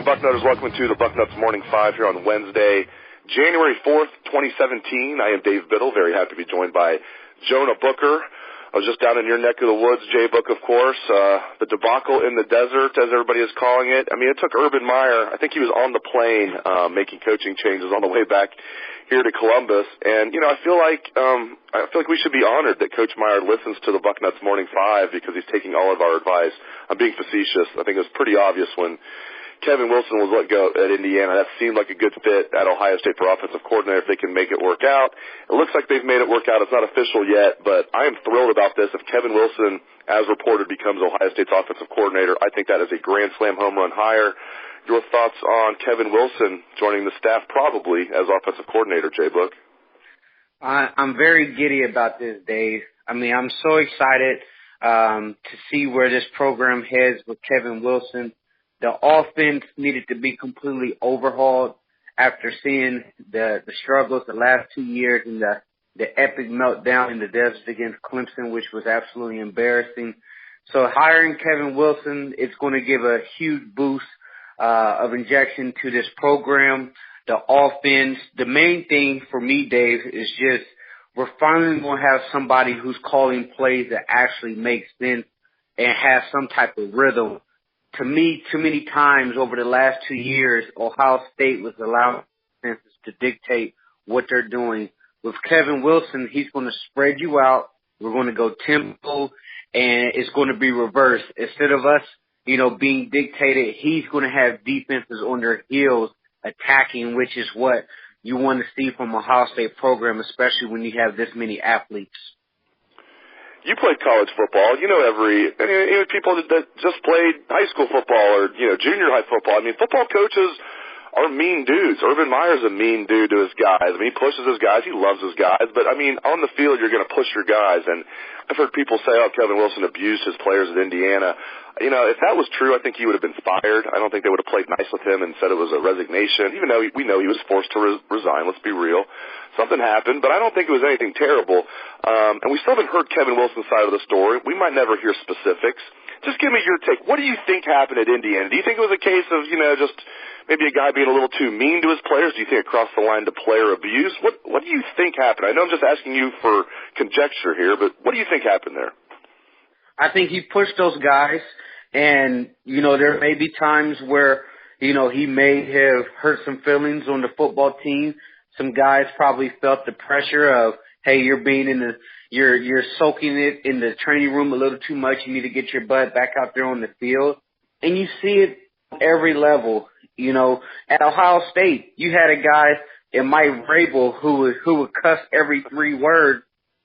Bucknutters. Welcome to the Bucknuts Morning 5 here on Wednesday, January 4th, 2017. I am Dave Biddle, very happy to be joined by Jonah Booker. I was just down in your neck of the woods, J-Book, of course. The debacle in the desert, as everybody is calling it. I mean, it took Urban Meyer. I think he was on the plane making coaching changes on the way back here to Columbus. And, you know, I feel like we should be honored that Coach Meyer listens to the Bucknuts Morning 5 because he's taking all of our advice. I'm being facetious. I think it was pretty obvious when Kevin Wilson was let go at Indiana. That seemed like a good fit at Ohio State for offensive coordinator if they can make it work out. It looks like they've made it work out. It's not official yet, but I am thrilled about this. If Kevin Wilson, as reported, becomes Ohio State's offensive coordinator, I think that is a grand slam home run hire. Your thoughts on Kevin Wilson joining the staff probably as offensive coordinator, J-Book? I'm very giddy about this, Dave. I mean, I'm so excited to see where this program heads with Kevin Wilson. The offense needed to be completely overhauled after seeing the struggles the last 2 years and the epic meltdown in the desert against Clemson, which was absolutely embarrassing. So hiring Kevin Wilson, it's going to give a huge boost of injection to this program. The offense, the main thing for me, Dave, is just we're finally going to have somebody who's calling plays that actually makes sense and has some type of rhythm. To me, too many times over the last 2 years, Ohio State was allowing defenses to dictate what they're doing. With Kevin Wilson, he's going to spread you out. We're going to go tempo, and it's going to be reversed. Instead of us, being dictated, he's going to have defenses on their heels attacking, which is what you want to see from Ohio State program, especially when you have this many athletes. You played college football. You know even people that just played high school football or, junior high football. I mean, football coaches are mean dudes. Urban Meyer's a mean dude to his guys. I mean, he pushes his guys. He loves his guys. But, I mean, on the field, you're going to push your guys. And I've heard people say, Kevin Wilson abused his players at Indiana. If that was true, I think he would have been fired. I don't think they would have played nice with him and said it was a resignation, even though we know he was forced to resign. Let's be real. Something happened, but I don't think it was anything terrible. And we still haven't heard Kevin Wilson's side of the story. We might never hear specifics. Just give me your take. What do you think happened at Indiana? Do you think it was a case of, just maybe a guy being a little too mean to his players? Do you think it crossed the line to player abuse? What do you think happened? I know I'm just asking you for conjecture here, but what do you think happened there? I think he pushed those guys, and, there may be times where, he may have hurt some feelings on the football team. Some guys probably felt the pressure of, hey, you're soaking it in the training room a little too much. You need to get your butt back out there on the field. And you see it every level. At Ohio State, you had a guy in Mike Vrabel who would cuss every 3 words,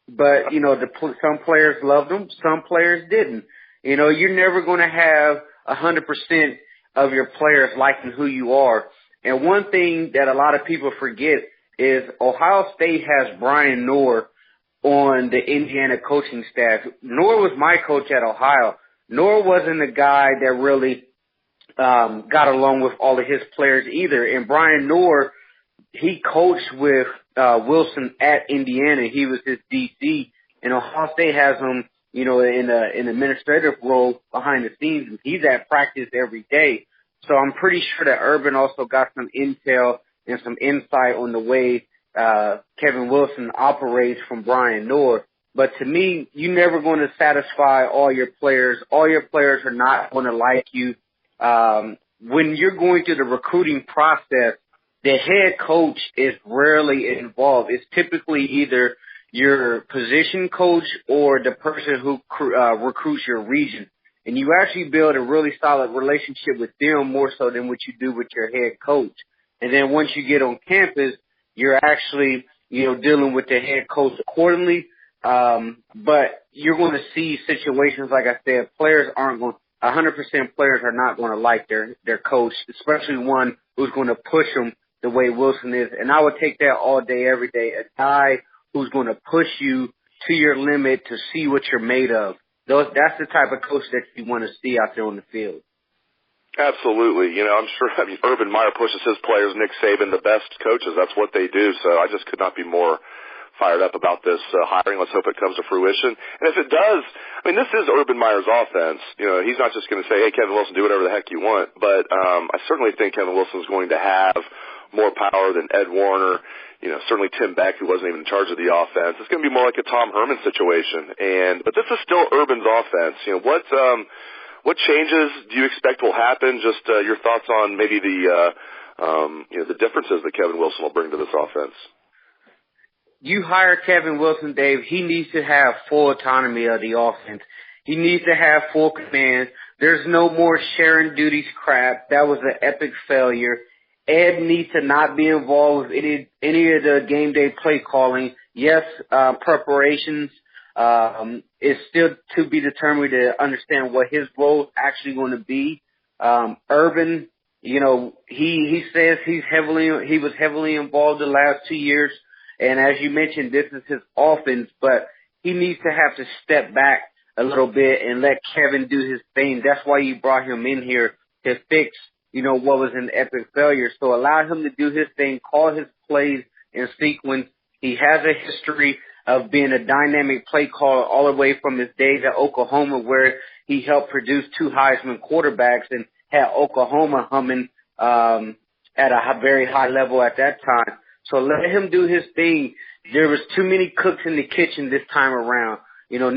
but, some players loved him, some players didn't. You're never going to have 100% of your players liking who you are. And one thing that a lot of people forget is Ohio State has Brian Noor on the Indiana coaching staff. Noor was my coach at Ohio. Noor wasn't a guy that really got along with all of his players either. And Brian Noor, he coached with Wilson at Indiana. He was his DC. And Ohio State has him, in an administrative role behind the scenes. And he's at practice every day. So I'm pretty sure that Urban also got some intel and some insight on the way Kevin Wilson operates from Brian Noor. But to me, you're never going to satisfy all your players. All your players are not going to like you. When you're going through the recruiting process, the head coach is rarely involved. It's typically either your position coach or the person who recruits your region. And you actually build a really solid relationship with them more so than what you do with your head coach. And then once you get on campus, you're actually, dealing with the head coach accordingly. But you're going to see situations, like I said, players aren't going 100% players are not going to like their coach, especially one who's going to push them the way Wilson is. And I would take that all day, every day. A guy who's going to push you to your limit to see what you're made of. That's the type of coach that you want to see out there on the field. Absolutely. I'm sure, Urban Meyer pushes his players, Nick Saban, the best coaches. That's what they do. So I just could not be more fired up about this hiring. Let's hope it comes to fruition. And if it does, I mean, this is Urban Meyer's offense. You know, he's not just going to say, hey, Kevin Wilson, do whatever the heck you want. But I certainly think Kevin Wilson's going to have more power than Ed Warinner. You know, certainly Tim Beck, who wasn't even in charge of the offense. It's going to be more like a Tom Herman situation. But this is still Urban's offense. You know, what changes do you expect will happen? Just your thoughts on maybe the differences that Kevin Wilson will bring to this offense. You hire Kevin Wilson, Dave, he needs to have full autonomy of the offense. He needs to have full command. There's no more sharing duties crap. That was an epic failure. Ed needs to not be involved with any of the game day play calling. Yes, preparations is still to be determined to understand what his role is actually going to be. Urban, you know, he says he was heavily involved the last 2 years, and as you mentioned, this is his offense, but he needs to have to step back a little bit and let Kevin do his thing. That's why you brought him in here to fix, you know, what was an epic failure. So allow him to do his thing, call his plays in sequence. He has a history of being a dynamic play caller all the way from his days at Oklahoma, where he helped produce 2 Heisman quarterbacks and had Oklahoma humming at a very high level at that time. So let him do his thing. There was too many cooks in the kitchen this time around. You know,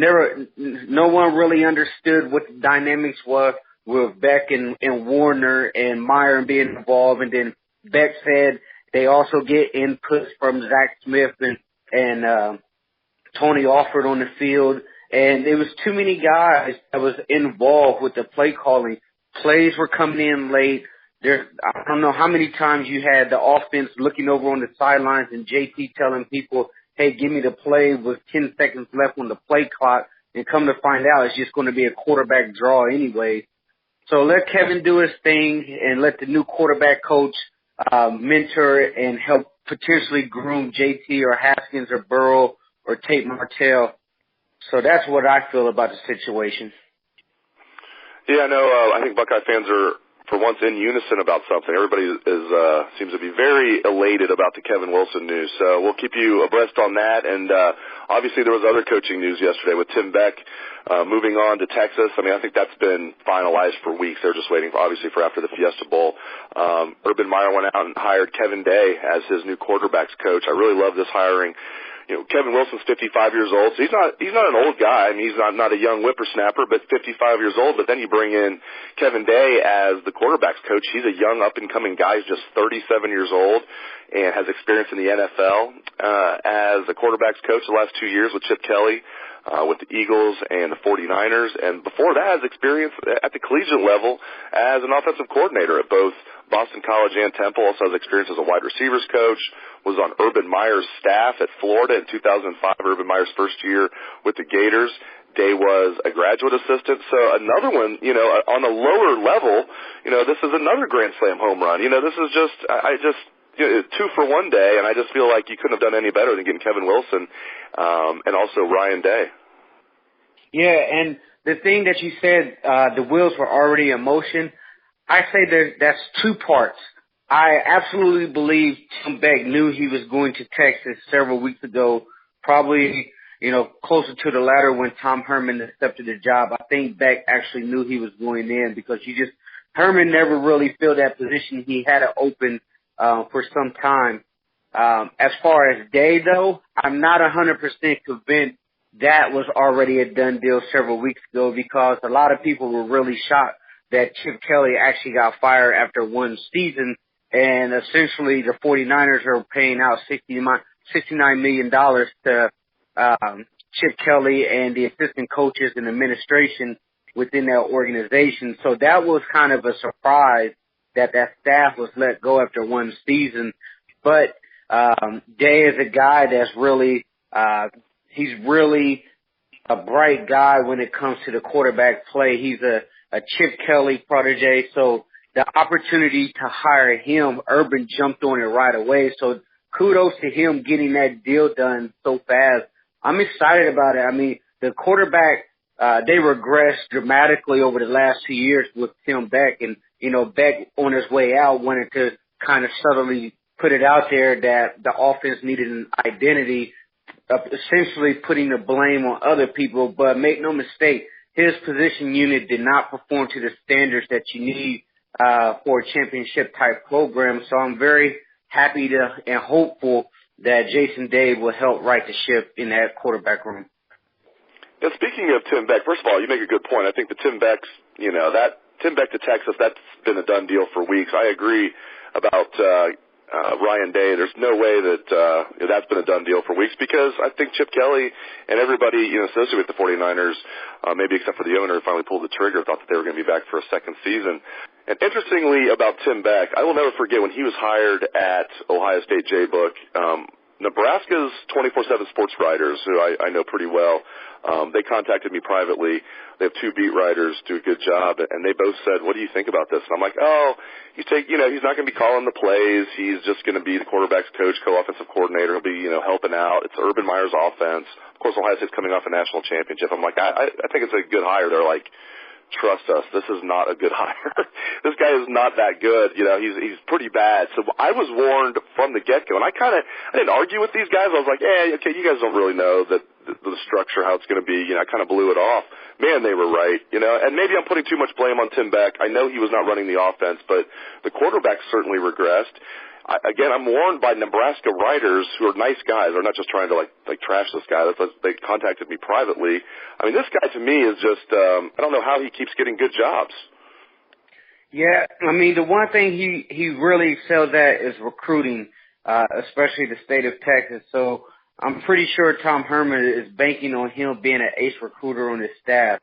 no one really understood what the dynamics were with Beck and Warinner and Meyer being involved. And then Beck said they also get inputs from Zach Smith and Tony Alford on the field. And there was too many guys that was involved with the play calling. Plays were coming in late. I don't know how many times you had the offense looking over on the sidelines and JT telling people, hey, give me the play with 10 seconds left on the play clock, and come to find out it's just going to be a quarterback draw anyway. So let Kevin do his thing and let the new quarterback coach mentor and help potentially groom JT or Haskins or Burrow or Tate Martell. So that's what I feel about the situation. Yeah, no, I think Buckeye fans are, for once, in unison about something. Everybody seems to be very elated about the Kevin Wilson news. So we'll keep you abreast on that. And obviously there was other coaching news yesterday with Tim Beck moving on to Texas. I mean, I think that's been finalized for weeks. They're just waiting, obviously, for after the Fiesta Bowl. Urban Meyer went out and hired Kevin Day as his new quarterbacks coach. I really love this hiring. You know, Kevin Wilson's 55 years old, so he's not an old guy. I mean, he's not a young whippersnapper, but 55 years old. But then you bring in Kevin Day as the quarterbacks coach. He's a young up-and-coming guy. He's just 37 years old and has experience in the NFL as a quarterbacks coach the last 2 years with Chip Kelly, with the Eagles and the 49ers. And before that, has experience at the collegiate level as an offensive coordinator at both Boston College and Temple. Also has experience as a wide receivers coach, was on Urban Meyer's staff at Florida in 2005, Urban Meyer's first year with the Gators. Day was a graduate assistant. So another one, you know, on a lower level, you know, this is another Grand Slam home run. You know, this is just, you know, 2 for 1 day, and I just feel like you couldn't have done any better than getting Kevin Wilson and also Ryan Day. Yeah, and the thing that you said, the wheels were already in motion, I say that's 2 parts. I absolutely believe Tim Beck knew he was going to Texas several weeks ago, probably, you know, closer to the latter when Tom Herman accepted the job. I think Beck actually knew he was going in because Herman never really filled that position. He had it open for some time. As far as Day, though, I'm not 100% convinced that was already a done deal several weeks ago because a lot of people were really shocked that Chip Kelly actually got fired after 1 season, and essentially the 49ers are paying out $69 million to Chip Kelly and the assistant coaches and administration within that organization. So that was kind of a surprise that staff was let go after 1 season. But Day is a guy that's really he's really a bright guy when it comes to the quarterback play. He's a Chip Kelly protege, so the opportunity to hire him, Urban jumped on it right away. So kudos to him getting that deal done so fast. I'm excited about it. I mean, the quarterback, they regressed dramatically over the last 2 years with Tim Beck, and, you know, Beck on his way out wanted to kind of subtly put it out there that the offense needed an identity essentially putting the blame on other people. But make no mistake, his position unit did not perform to the standards that you need for a championship-type program. So I'm very happy and hopeful that Jason Dave will help right the ship in that quarterback room. And speaking of Tim Beck, first of all, you make a good point. I think the Tim Beck to Texas, that's been a done deal for weeks. I agree about Ryan Day. There's no way that that's been a done deal for weeks, because I think Chip Kelly and everybody associated with the 49ers, maybe except for the owner who finally pulled the trigger, thought that they were going to be back for a second season. And interestingly about Tim Beck, I will never forget when he was hired at Ohio State J-Book, Nebraska's 24/7 sports writers, who I know pretty well, they contacted me privately. They have 2 beat writers, do a good job, and they both said, "What do you think about this?" And I'm like, he's not going to be calling the plays. He's just going to be the quarterback's coach, co-offensive coordinator. He'll be, helping out. It's Urban Meyer's offense. Of course, Ohio State's coming off a national championship. I'm like, I think it's a good hire. They're like, trust us, this is not a good hire. This guy is not that good. He's pretty bad. So I was warned from the get-go, and I didn't argue with these guys. I was like, okay, you guys don't really know the structure, how it's going to be. I kind of blew it off. Man, they were right. And maybe I'm putting too much blame on Tim Beck. I know he was not running the offense, but the quarterback certainly regressed. Again, I'm warned by Nebraska writers who are nice guys. They're not just trying to like trash this guy. They contacted me privately. I mean, this guy to me is just, I don't know how he keeps getting good jobs. Yeah, I mean, the one thing he really excels at is recruiting, especially the state of Texas. So I'm pretty sure Tom Herman is banking on him being an ace recruiter on his staff.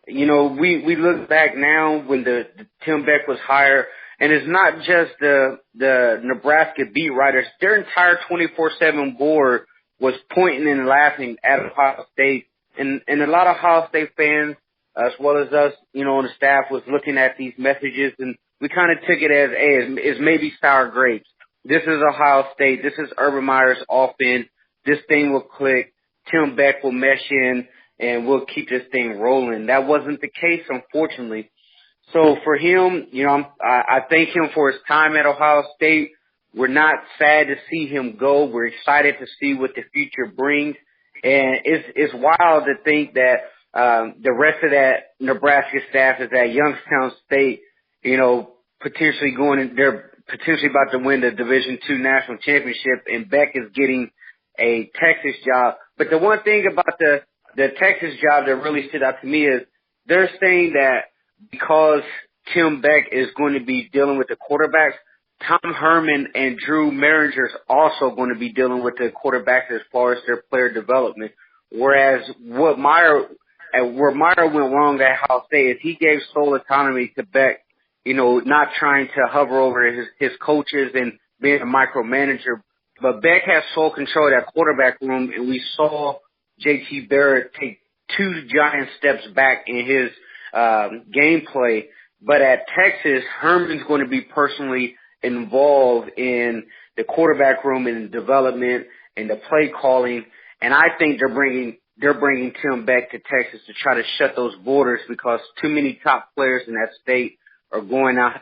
We look back now when the Tim Beck was hired, and it's not just the Nebraska beat writers. Their entire 24/7 board was pointing and laughing at Ohio State. And a lot of Ohio State fans, as well as us, on the staff, was looking at these messages, and we kind of took it as, it's maybe sour grapes. This is Ohio State. This is Urban Meyer's offense. This thing will click. Tim Beck will mesh in, and we'll keep this thing rolling. That wasn't the case, unfortunately. So for him, I thank him for his time at Ohio State. We're not sad to see him go. We're excited to see what the future brings. And it's wild to think that the rest of that Nebraska staff is at Youngstown State, potentially they're potentially about to win the Division II national championship, and Beck is getting a Texas job. But the one thing about the Texas job that really stood out to me is they're saying that because Tim Beck is going to be dealing with the quarterbacks, Tom Herman and Drew Maringer's also going to be dealing with the quarterbacks as far as their player development. Whereas where Meyer went wrong at Ohio State is he gave sole autonomy to Beck, not trying to hover over his coaches and being a micromanager. But Beck has sole control of that quarterback room, and we saw JT Barrett take 2 giant steps back in his gameplay. But at Texas, Herman's going to be personally involved in the quarterback room and development and the play calling. And I think they're bringing Tim Beck to Texas to try to shut those borders, because too many top players in that state are going to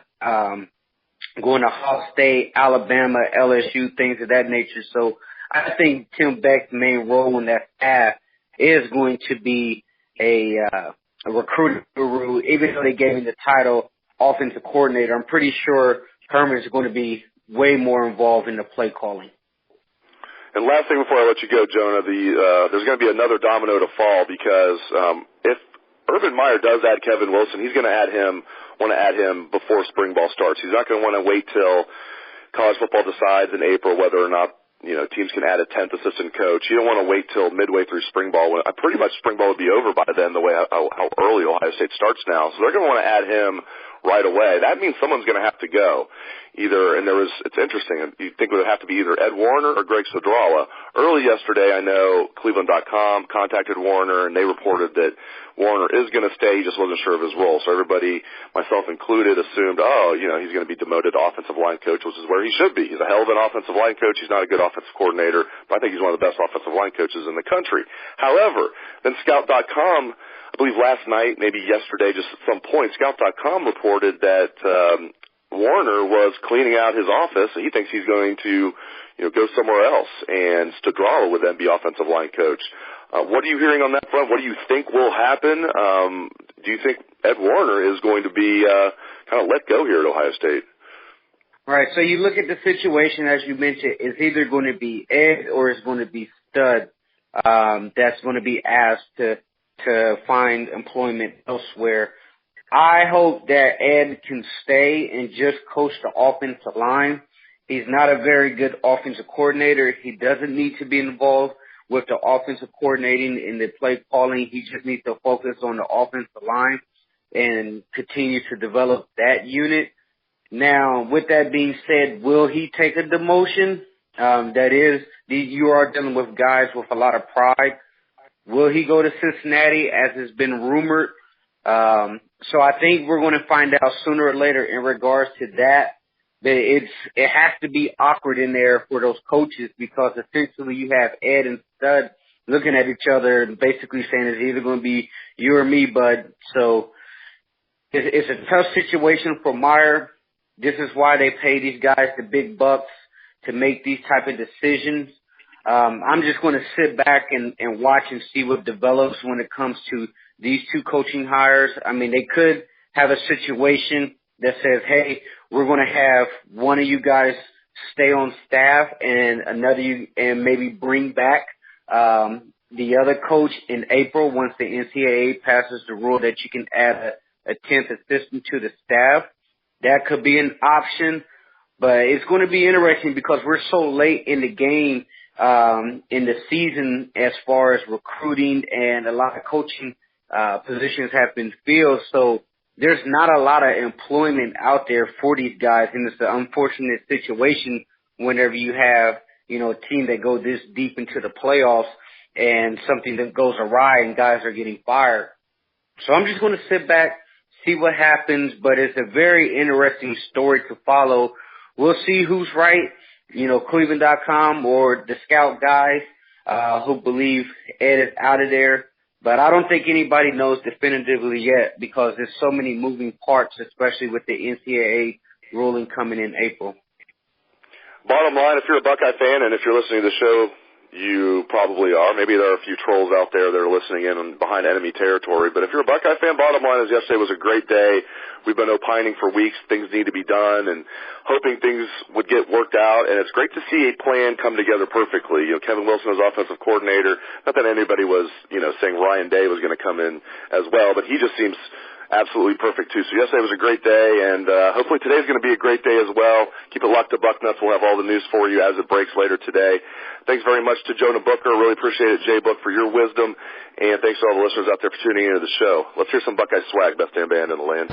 Ohio State, Alabama, LSU, things of that nature. So I think Tim Beck's main role in that staff is going to be a recruiting guru. Even though they gave him the title offensive coordinator, I'm pretty sure Herman's going to be way more involved in the play calling. And last thing before I let you go, Jonah, there's going to be another domino to fall, because if Urban Meyer does add Kevin Wilson, he's going to want to add him before spring ball starts. He's not going to want to wait till college football decides in April whether or not teams can add a 10th assistant coach. You don't want to wait till midway through spring ball. Pretty much spring ball would be over by then, the way how early Ohio State starts now. So they're going to want to add him right away. That means someone's going to have to go. It's interesting. You think it would have to be either Ed Warinner or Greg Studrawa. Early yesterday, I know Cleveland.com contacted Warinner, and they reported that Warinner is going to stay. He just wasn't sure of his role. So everybody, myself included, assumed, he's going to be demoted to offensive line coach, which is where he should be. He's a hell of an offensive line coach. He's not a good offensive coordinator, but I think he's one of the best offensive line coaches in the country. However, then Scout.com, I believe last night, maybe yesterday, just at some point, Scout.com reported that Warinner was cleaning out his office, and he thinks he's going to, go somewhere else, and Studrawa would then be offensive line coach. What are you hearing on that front? What do you think will happen? Do you think Ed Warinner is going to be kind of let go here at Ohio State? Right. So you look at the situation, as you mentioned, it's either going to be Ed or it's going to be Stud that's going to be asked to find employment elsewhere. I hope that Ed can stay and just coach the offensive line. He's not a very good offensive coordinator. He doesn't need to be involved with the offensive coordinating and the play calling. He just needs to focus on the offensive line and continue to develop that unit. Now, with that being said, will he take a demotion? That is, you are dealing with guys with a lot of pride. Will he go to Cincinnati, as has been rumored? So I think we're going to find out sooner or later in regards to that. It has to be awkward in there for those coaches, because essentially you have Ed and Stud looking at each other and basically saying it's either going to be you or me, bud. So it's a tough situation for Meyer. This is why they pay these guys the big bucks to make these type of decisions. I'm just going to sit back and watch and see what develops when it comes to these two coaching hires. I mean, they could have a situation that says, hey, we're going to have one of you guys stay on staff and and maybe bring back the other coach in April once the NCAA passes the rule that you can add a 10th assistant to the staff. That could be an option, but it's going to be interesting because we're so late in the game in the season as far as recruiting, and a lot of coaching positions have been filled. So there's not a lot of employment out there for these guys, and it's an unfortunate situation whenever you have, a team that goes this deep into the playoffs and something that goes awry and guys are getting fired. So I'm just going to sit back, see what happens, but it's a very interesting story to follow. We'll see who's right, Cleveland.com or the scout guys who believe Ed is out of there. But I don't think anybody knows definitively yet because there's so many moving parts, especially with the NCAA ruling coming in April. Bottom line, if you're a Buckeye fan and if you're listening to the show, you probably are. Maybe there are a few trolls out there that are listening in behind enemy territory. But if you're a Buckeye fan, bottom line is yesterday was a great day. We've been opining for weeks. Things need to be done and hoping things would get worked out. And it's great to see a plan come together perfectly. Kevin Wilson is offensive coordinator. Not that anybody was, saying Ryan Day was going to come in as well, but he just seems absolutely perfect too. So yesterday was a great day, and hopefully today's going to be a great day as well. Keep it locked to Bucknuts. We'll have all the news for you as it breaks later today. Thanks very much to Jonah Booker. Really appreciate it, Jay Book, for your wisdom, and thanks to all the listeners out there for tuning into the show. Let's hear some Buckeye swag, best damn band in the land.